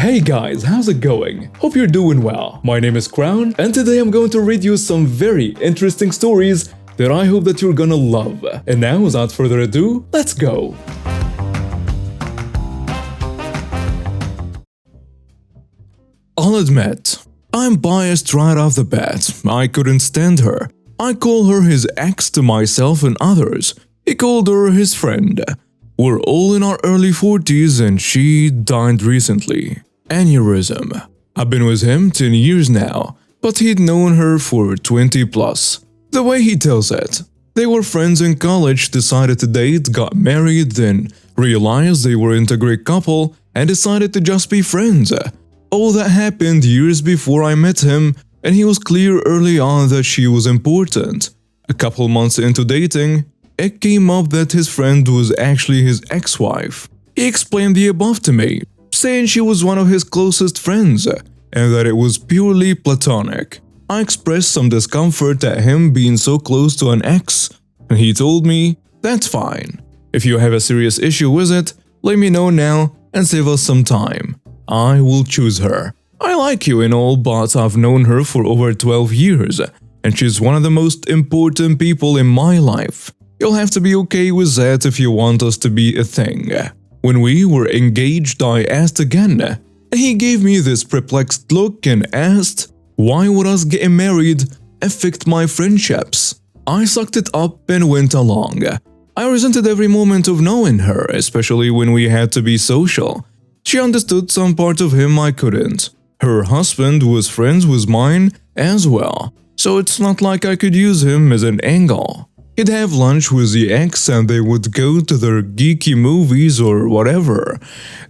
Hey guys, how's it going? Hope you're doing well. My name is Crown, and today I'm going to read you some very interesting stories that I hope that you're gonna love. And now, without further ado, let's go! I'll admit, I'm biased right off the bat. I couldn't stand her. I call her his ex to myself and others. He called her his friend. We're all in our early 40s and she died recently. Aneurysm. I've been with him 10 years now, but he'd known her for 20 plus. The way he tells it, they were friends in college, decided to date, got married, then realized they weren't a great couple and decided to just be friends. All that happened years before I met him, and he was clear early on that she was important. A couple months into dating, it came up that his friend was actually his ex-wife. He explained the above to me, saying she was one of his closest friends, and that it was purely platonic. I expressed some discomfort at him being so close to an ex, and he told me, "That's fine. If you have a serious issue with it, let me know now and save us some time. I will choose her. I like you and all, but I've known her for over 12 years, and she's one of the most important people in my life. You'll have to be okay with that if you want us to be a thing." When we were engaged, I asked again, and he gave me this perplexed look and asked, why would us getting married affect my friendships? I sucked it up and went along. I resented every moment of knowing her, especially when we had to be social. She understood some part of him I couldn't. Her husband was friends with mine as well, so it's not like I could use him as an angle. He'd have lunch with the ex and they would go to their geeky movies or whatever.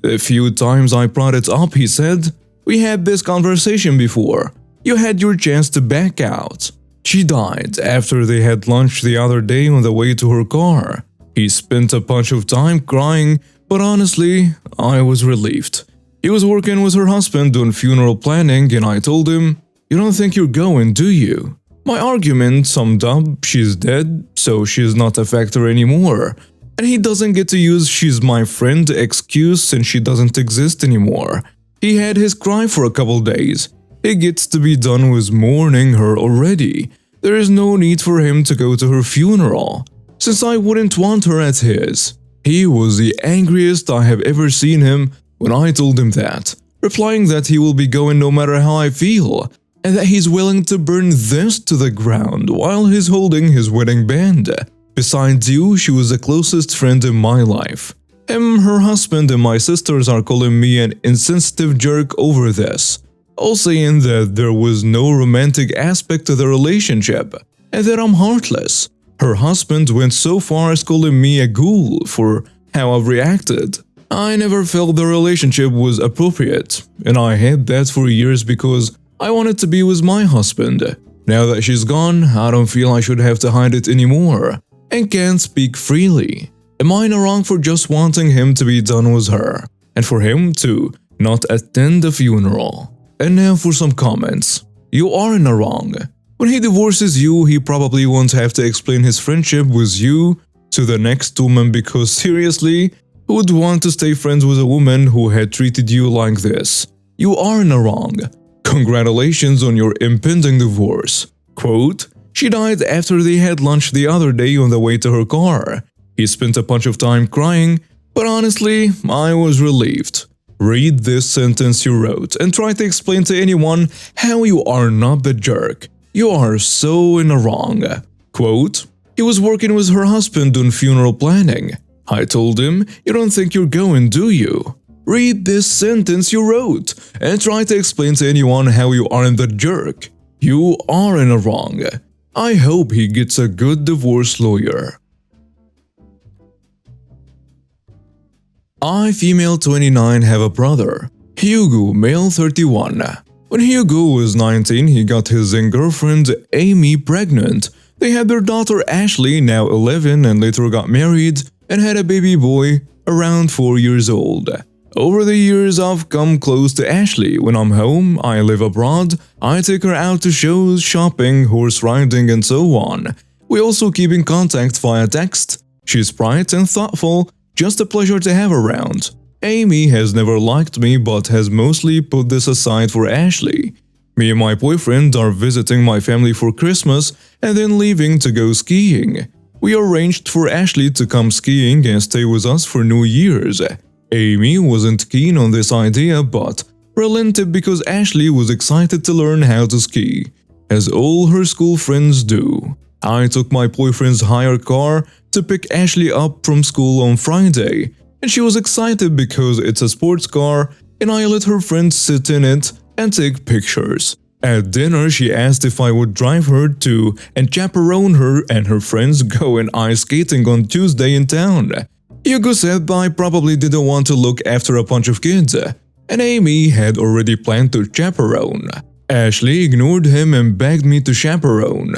A few times I brought it up, he said, "We had this conversation before. You had your chance to back out." She died after they had lunch the other day on the way to her car. He spent a bunch of time crying, but honestly, I was relieved. He was working with her husband on funeral planning and I told him, "You don't think you're going, do you?" My argument summed up, she's dead, so she's not a factor anymore. And he doesn't get to use "she's my friend" excuse since she doesn't exist anymore. He had his cry for a couple days. He gets to be done with mourning her already. There is no need for him to go to her funeral, since I wouldn't want her at his. He was the angriest I have ever seen him when I told him that, replying that he will be going no matter how I feel, and that he's willing to burn this to the ground while he's holding his wedding band. Besides you, she was the closest friend in my life. Him, her husband, and my sisters are calling me an insensitive jerk over this, all saying that there was no romantic aspect to the relationship, and that I'm heartless. Her husband went so far as calling me a ghoul for how I've reacted. I never felt the relationship was appropriate, and I had that for years because I wanted to be with my husband. Now that she's gone, I don't feel I should have to hide it anymore, and can't speak freely. Am I in the wrong for just wanting him to be done with her, and for him to not attend the funeral? And now for some comments. You are in the wrong. When he divorces you, he probably won't have to explain his friendship with you to the next woman because seriously, who would want to stay friends with a woman who had treated you like this? You are in the wrong. Congratulations on your impending divorce. Quote, she died after they had lunch the other day on the way to her car. He spent a bunch of time crying, but honestly, I was relieved. Read this sentence you wrote and try to explain to anyone how you are not the jerk. You are so in the wrong. Quote, he was working with her husband on funeral planning. I told him, "You don't think you're going, do you?" Read this sentence you wrote and try to explain to anyone how you aren't the jerk. You are in the wrong. I hope he gets a good divorce lawyer. I, female 29, have a brother. Hugo, male 31. When Hugo was 19, he got his then girlfriend Amy pregnant. They had their daughter Ashley, now 11, and later got married and had a baby boy around 4 years old. Over the years, I've come close to Ashley. When I'm home, I live abroad, I take her out to shows, shopping, horse riding, and so on. We also keep in contact via text. She's bright and thoughtful, just a pleasure to have around. Amy has never liked me but has mostly put this aside for Ashley. Me and my boyfriend are visiting my family for Christmas and then leaving to go skiing. We arranged for Ashley to come skiing and stay with us for New Year's. Amy wasn't keen on this idea but relented because Ashley was excited to learn how to ski, as all her school friends do. I took my boyfriend's hired car to pick Ashley up from school on Friday, and she was excited because it's a sports car and I let her friends sit in it and take pictures. At dinner, she asked if I would drive her to and chaperone her and her friends going ice skating on Tuesday in town. Hugo said I probably didn't want to look after a bunch of kids, and Amy had already planned to chaperone. Ashley ignored him and begged me to chaperone.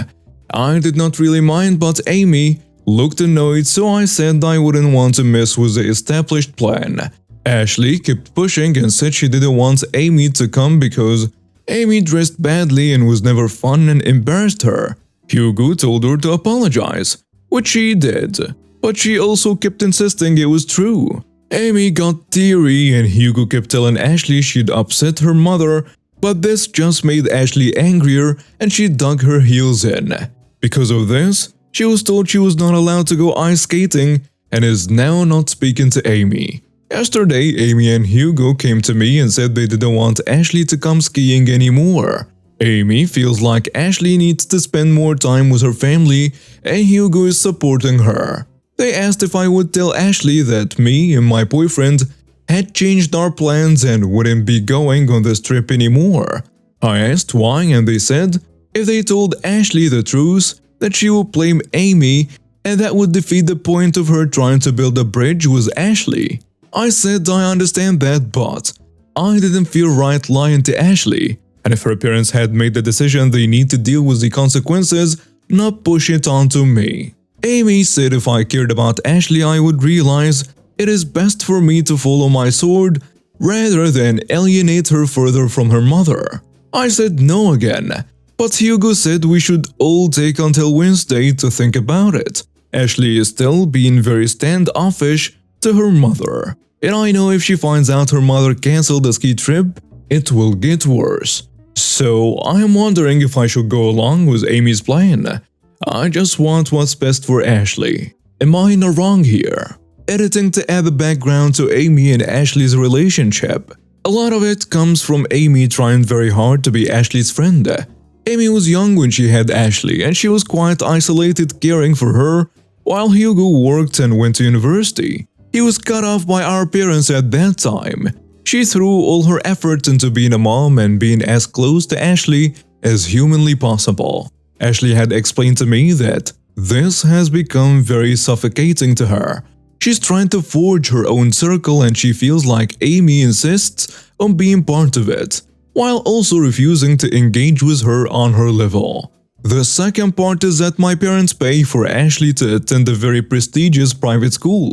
I did not really mind, but Amy looked annoyed, so I said I wouldn't want to mess with the established plan. Ashley kept pushing and said she didn't want Amy to come because Amy dressed badly and was never fun and embarrassed her. Hugo told her to apologize, which she did, but she also kept insisting it was true. Amy got teary and Hugo kept telling Ashley she'd upset her mother, but this just made Ashley angrier and she dug her heels in. Because of this, she was told she was not allowed to go ice skating and is now not speaking to Amy. Yesterday, Amy and Hugo came to me and said they didn't want Ashley to come skiing anymore. Amy feels like Ashley needs to spend more time with her family and Hugo is supporting her. They asked if I would tell Ashley that me and my boyfriend had changed our plans and wouldn't be going on this trip anymore. I asked why and they said if they told Ashley the truth, that she would blame Amy and that would defeat the point of her trying to build a bridge with Ashley. I said I understand that, but I didn't feel right lying to Ashley, and if her parents had made the decision they need to deal with the consequences, not push it onto me. Amy said if I cared about Ashley I would realize it is best for me to follow my sword rather than alienate her further from her mother. I said no again, but Hugo said we should all take until Wednesday to think about it. Ashley is still being very standoffish to her mother, and I know if she finds out her mother cancelled the ski trip, it will get worse. So I am wondering if I should go along with Amy's plan. I just want what's best for Ashley. Am I in the wrong here? Editing to add the background to Amy and Ashley's relationship. A lot of it comes from Amy trying very hard to be Ashley's friend. Amy was young when she had Ashley and she was quite isolated caring for her while Hugo worked and went to university. He was cut off by our parents at that time. She threw all her effort into being a mom and being as close to Ashley as humanly possible. Ashley had explained to me that this has become very suffocating to her. She's trying to forge her own circle and she feels like Amy insists on being part of it, while also refusing to engage with her on her level. The second part is that my parents pay for Ashley to attend a very prestigious private school.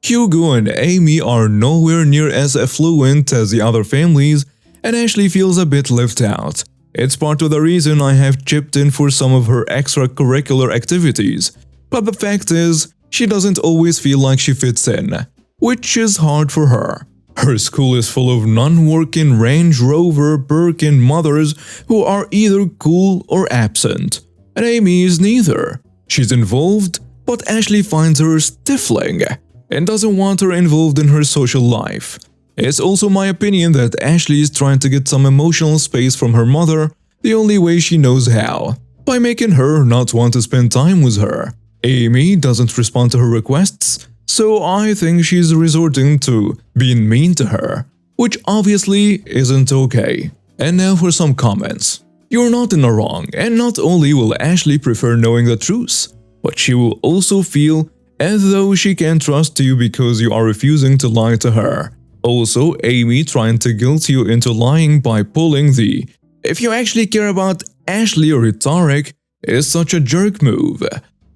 Hugo and Amy are nowhere near as affluent as the other families, and Ashley feels a bit left out. It's part of the reason I have chipped in for some of her extracurricular activities, but the fact is, she doesn't always feel like she fits in, which is hard for her. Her school is full of non-working Range Rover Birkin mothers who are either cool or absent, and Amy is neither. She's involved, but Ashley finds her stifling and doesn't want her involved in her social life. It's also my opinion that Ashley is trying to get some emotional space from her mother the only way she knows how, by making her not want to spend time with her. Amy doesn't respond to her requests, so I think she's resorting to being mean to her, which obviously isn't okay. And now for some comments. You're not in the wrong, and not only will Ashley prefer knowing the truth, but she will also feel as though she can't trust you because you are refusing to lie to her. Also, Amy trying to guilt you into lying by pulling the "if you actually care about Ashley" rhetoric is such a jerk move.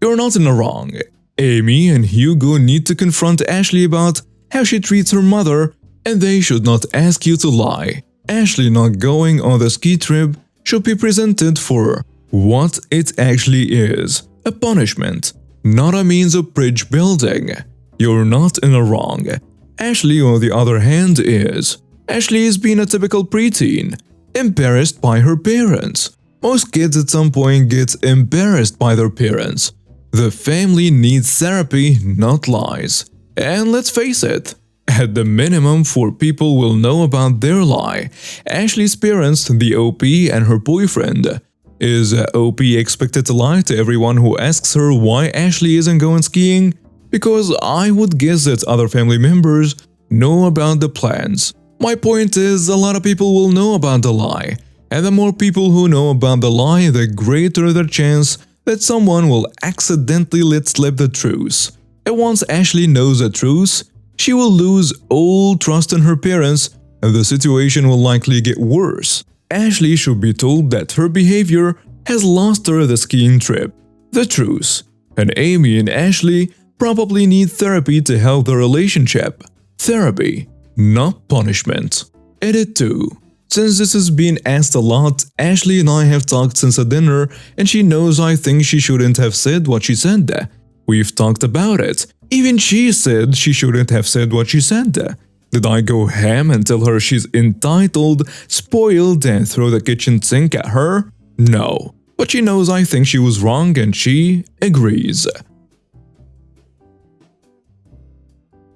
You're not in the wrong. Amy and Hugo need to confront Ashley about how she treats her mother, and they should not ask you to lie. Ashley not going on the ski trip should be presented for what it actually is, a punishment, not a means of bridge building. You're not in the wrong. Ashley, on the other hand, is. Ashley is being a typical preteen, embarrassed by her parents. Most kids at some point get embarrassed by their parents. The family needs therapy, not lies. And let's face it, at the minimum, 4 people will know about their lie. Ashley's parents, the OP, and her boyfriend. Is OP expected to lie to everyone who asks her why Ashley isn't going skiing? Because I would guess that other family members know about the plans. My point is, a lot of people will know about the lie. And the more people who know about the lie, the greater the chance that someone will accidentally let slip the truth. And once Ashley knows the truth, she will lose all trust in her parents, and the situation will likely get worse. Ashley should be told that her behavior has lost her the skiing trip. The truth. And Amy and Ashley probably need therapy to help the relationship. Therapy, not punishment. Edit 2. Since this has been asked a lot, Ashley and I have talked since a dinner, and she knows I think she shouldn't have said what she said. We've talked about it. Even she said she shouldn't have said what she said. Did I go ham and tell her she's entitled, spoiled, and throw the kitchen sink at her? No. But she knows I think she was wrong and she agrees.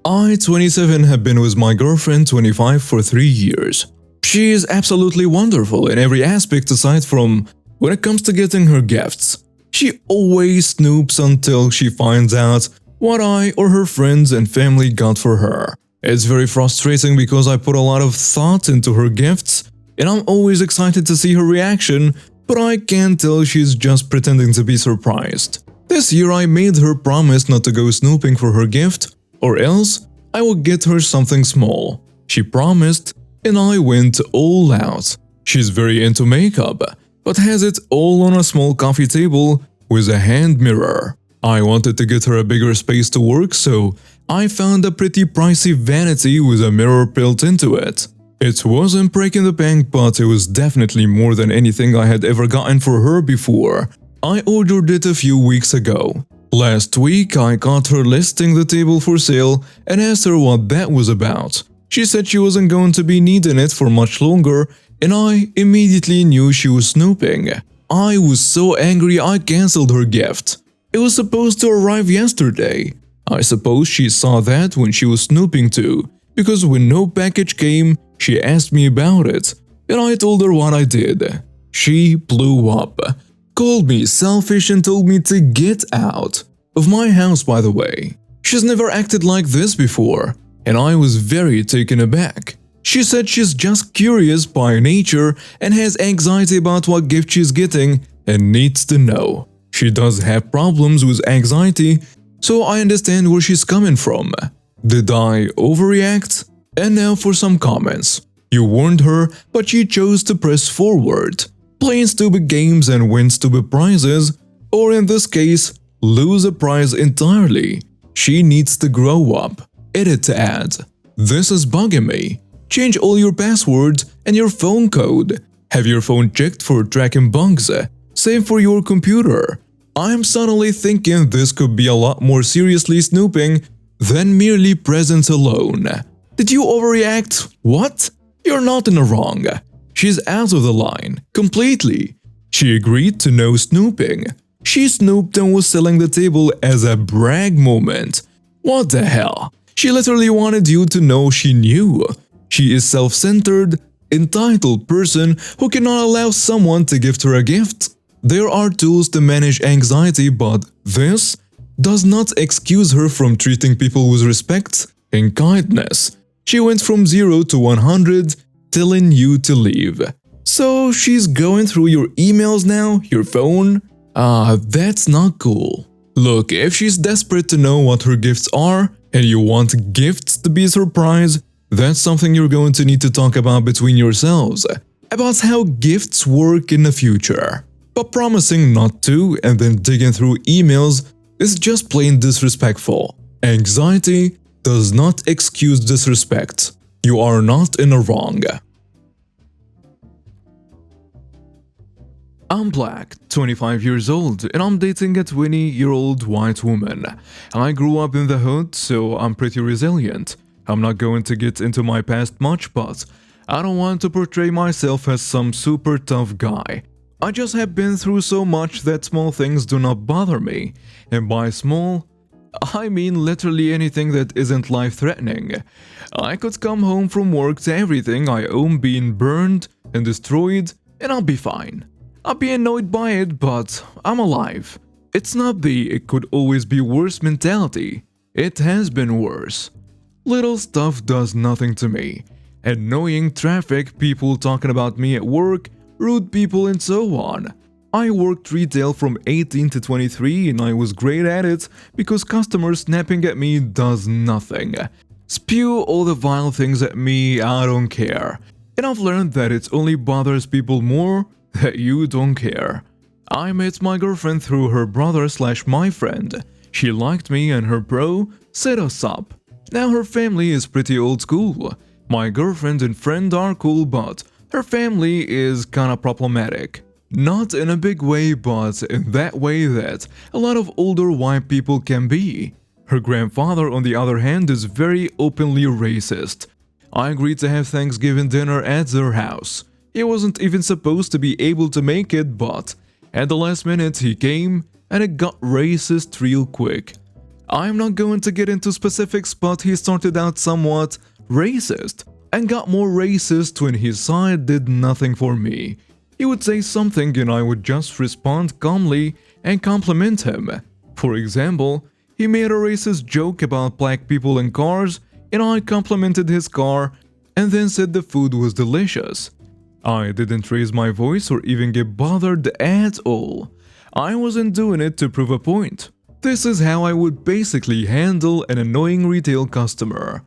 I, 27, have been with my girlfriend, 25, for 3 years. She is absolutely wonderful in every aspect aside from when it comes to getting her gifts. She always snoops until she finds out what I or her friends and family got for her. It's very frustrating because I put a lot of thought into her gifts, and I'm always excited to see her reaction, but I can tell she's just pretending to be surprised. This year I made her promise not to go snooping for her gift, or else I would get her something small. She promised, and I went all out. She's very into makeup, but has it all on a small coffee table with a hand mirror. I wanted to get her a bigger space to work, so I found a pretty pricey vanity with a mirror built into it. It wasn't breaking the bank, but it was definitely more than anything I had ever gotten for her before. I ordered it a few weeks ago. Last week, I caught her listing the table for sale and asked her what that was about. She said she wasn't going to be needing it for much longer, and I immediately knew she was snooping. I was so angry I cancelled her gift. It was supposed to arrive yesterday. I suppose she saw that when she was snooping too, because when no package came, she asked me about it, and I told her what I did. She blew up, called me selfish and told me to get out of my house, by the way. She's never acted like this before, and I was very taken aback. She said she's just curious by nature and has anxiety about what gift she's getting and needs to know. She does have problems with anxiety, so I understand where she's coming from. Did I overreact? And now for some comments. You warned her, but she chose to press forward, playing stupid games and win stupid prizes, or in this case, lose a prize entirely. She needs to grow up. Edit to add. This is bugging me. Change all your passwords and your phone code. Have your phone checked for tracking bugs. Same for your computer. I'm suddenly thinking this could be a lot more seriously snooping than merely presents alone. Did you overreact? What? You're not in the wrong. She's out of the line, completely. She agreed to no snooping. She snooped and was selling the table as a brag moment. What the hell? She literally wanted you to know she knew. She is self-centered, entitled person who cannot allow someone to gift her a gift. There are tools to manage anxiety, but this does not excuse her from treating people with respect and kindness. She went from 0 to 100, telling you to leave. So she's going through your emails now, your phone? That's not cool. Look, if she's desperate to know what her gifts are, and you want gifts to be a surprise, that's something you're going to need to talk about between yourselves, about how gifts work in the future. But promising not to and then digging through emails is just plain disrespectful. Anxiety does not excuse disrespect. You are not in the wrong. I'm black, 25 years old, and I'm dating a 20-year-old white woman. I grew up in the hood, so I'm pretty resilient. I'm not going to get into my past much, but I don't want to portray myself as some super tough guy. I just have been through so much that small things do not bother me. And by small, I mean literally anything that isn't life-threatening. I could come home from work to everything I own being burned and destroyed, and I'll be fine. I'll be annoyed by it, but I'm alive. It's not the "it could always be worse" mentality. It has been worse. Little stuff does nothing to me. Annoying traffic, people talking about me at work, rude people, and so on. I worked retail from 18 to 23 and I was great at it because customers snapping at me does nothing. Spew all the vile things at me, I don't care. And I've learned that it only bothers people more that you don't care. I met my girlfriend through her brother/my friend. She liked me and her bro set us up. Now her family is pretty old school. My girlfriend and friend are cool, but her family is kinda problematic. Not in a big way, but in that way that a lot of older white people can be. Her grandfather, on the other hand, is very openly racist. I agreed to have Thanksgiving dinner at their house. He wasn't even supposed to be able to make it, but at the last minute he came and it got racist real quick. I'm not going to get into specifics, but he started out somewhat racist and got more racist when his side did nothing for me. He would say something and I would just respond calmly and compliment him. For example, he made a racist joke about black people and cars and I complimented his car and then said the food was delicious. I didn't raise my voice or even get bothered at all. I wasn't doing it to prove a point. This is how I would basically handle an annoying retail customer.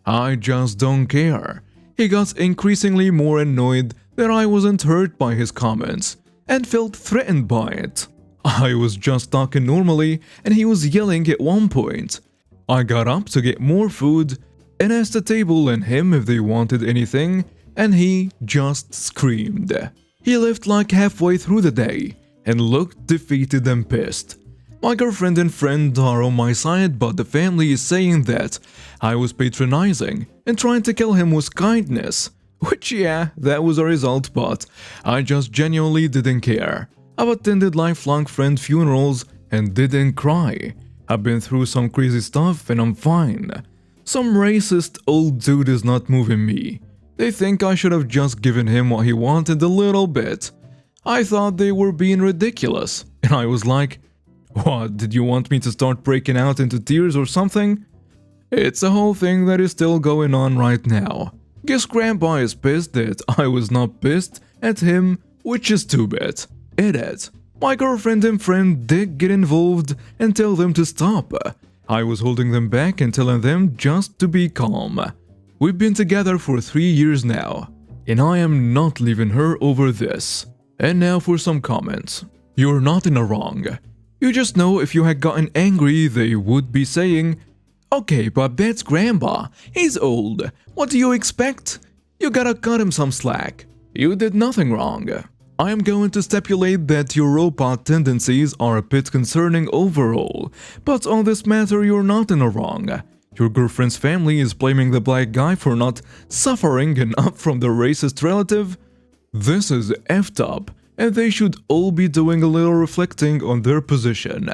I just don't care. He got increasingly more annoyed that I wasn't hurt by his comments and felt threatened by it. I was just talking normally and he was yelling at one point. I got up to get more food and asked the table and him if they wanted anything, and he just screamed. He left like halfway through the day and looked defeated and pissed. My girlfriend and friend are on my side, but the family is saying that I was patronizing and trying to kill him with kindness. Which, yeah, that was a result, but I just genuinely didn't care. I've attended lifelong friend funerals and didn't cry. I've been through some crazy stuff and I'm fine. Some racist old dude is not moving me. They think I should have just given him what he wanted a little bit. I thought they were being ridiculous, and I was like, what, did you want me to start breaking out into tears or something? It's a whole thing that is still going on right now. Guess Grandpa is pissed that I was not pissed at him, which is too bad. It is. My girlfriend and friend did get involved and tell them to stop. I was holding them back and telling them just to be calm. We've been together for 3 years now, and I am not leaving her over this. And now for some comments. You're not in the wrong. You just know if you had gotten angry, they would be saying, okay, but that's Grandpa. He's old. What do you expect? You gotta cut him some slack. You did nothing wrong. I am going to stipulate that your robot tendencies are a bit concerning overall, but on this matter you're not in the wrong. Your girlfriend's family is blaming the black guy for not suffering enough from the racist relative. This is effed up, and they should all be doing a little reflecting on their position.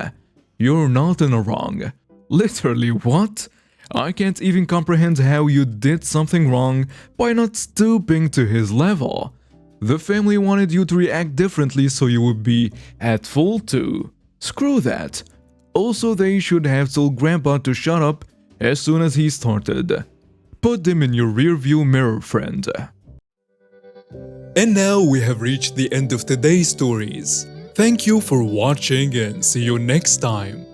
You're not in the wrong. Literally, what? I can't even comprehend how you did something wrong by not stooping to his level. The family wanted you to react differently so you would be at fault too. Screw that. Also, they should have told Grandpa to shut up as soon as he started. Put them in your rearview mirror, friend. And now we have reached the end of today's stories. Thank you for watching and see you next time.